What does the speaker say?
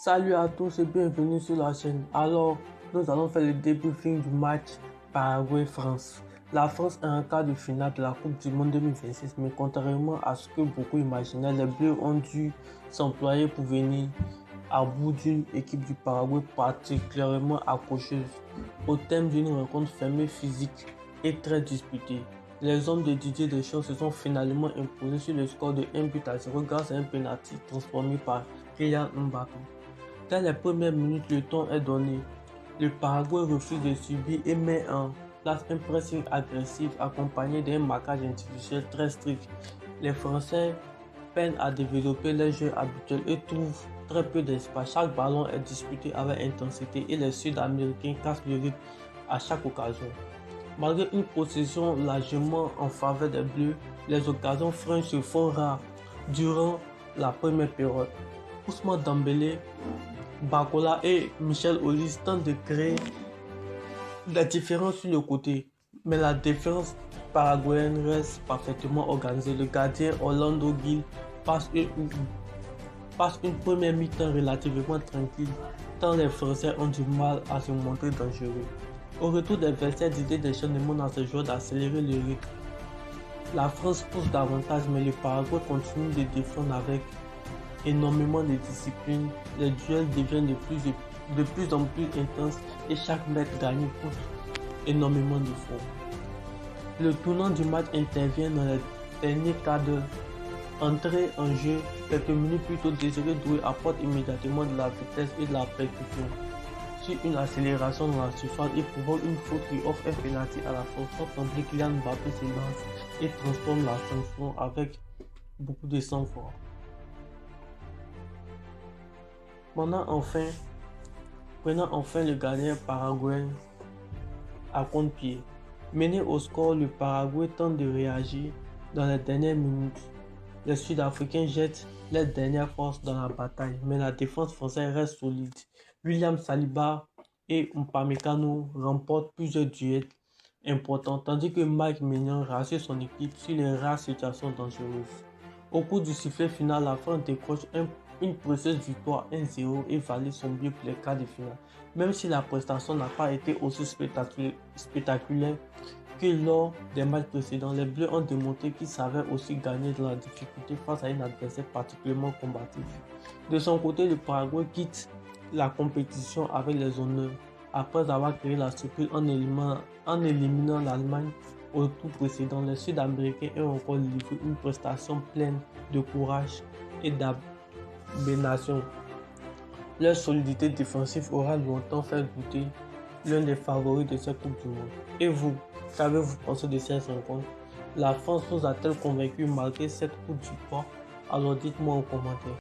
Salut à tous et bienvenue sur la chaîne. Alors, nous allons faire le débriefing du match Paraguay-France. La France est en quart de finale de la Coupe du Monde 2026, mais contrairement à ce que beaucoup imaginaient, les Bleus ont dû s'employer pour venir à bout d'une équipe du Paraguay particulièrement accrocheuse, au thème d'une rencontre fermée, physique et très disputée. Les hommes de Didier Deschamps se sont finalement imposés sur le score de 1-0 grâce à un penalty transformé par Kylian Mbappé. Dès les premières minutes, le ton est donné. Le Paraguay refuse de subir et met en place un pressing agressif accompagné d'un marquage individuel très strict. Les Français peinent à développer les jeux habituels et trouvent très peu d'espace. Chaque ballon est disputé avec intensité et les Sud-Américains cassent le rythme à chaque occasion. Malgré une possession largement en faveur des Bleus, les occasions franches se font rares durant la première période. Ousmane Dembélé, Barcola et Michel Auliss tentent de créer la différence sur le côté, mais la défense paraguayenne reste parfaitement organisée. Le gardien Orlando Gil passe une première mi-temps relativement tranquille, tant les Français ont du mal à se montrer dangereux. Au retour des vestiaires, Didier Deschamps demande à ses joueurs d'accélérer le rythme. La France pousse davantage, mais le Paraguay continue de défendre avec énormément de discipline. Les duels deviennent de plus en plus intenses et chaque mètre gagné coûte énormément d'efforts. Le tournant du match intervient dans les derniers quarts d'heure. Entré en jeu quelques minutes plus tôt, Désiré Doué apporte immédiatement de la vitesse et de la percussion sur une accélération dans la surface et provoque une faute qui offre un penalty à la France. Sans trembler, Kylian Mbappé se lance et transforme la sanction avec beaucoup de sang-froid. Prenant enfin le gardien paraguayen à contre-pied. Mené au score, le Paraguay tente de réagir dans les dernières minutes. Les Sud-Africains jettent les dernières forces dans la bataille, mais la défense française reste solide. William Saliba et Upamecano remportent plusieurs duels importants, tandis que Mike Maignan rassure son équipe sur les rares situations dangereuses. Au cours du sifflet final, la France décroche une précieuse victoire 1-0 et valide son billet pour les quarts de finale. Même si la prestation n'a pas été aussi spectaculaire que lors des matchs précédents, les Bleus ont démontré qu'ils savaient aussi gagner dans la difficulté face à un adversaire particulièrement combatif. De son côté, le Paraguay quitte la compétition avec les honneurs après avoir créé la surprise en éliminant l'Allemagne au tour précédent. Les Sud-Américains ont encore livré une prestation pleine de courage et d'abnégation. Leur solidité défensive aura longtemps fait douter l'un des favoris de cette Coupe du Monde. Et vous, qu'avez-vous pensé de cette rencontre? La France vous a-t-elle convaincu malgré cette coupe du poids? Alors dites-moi en commentaire.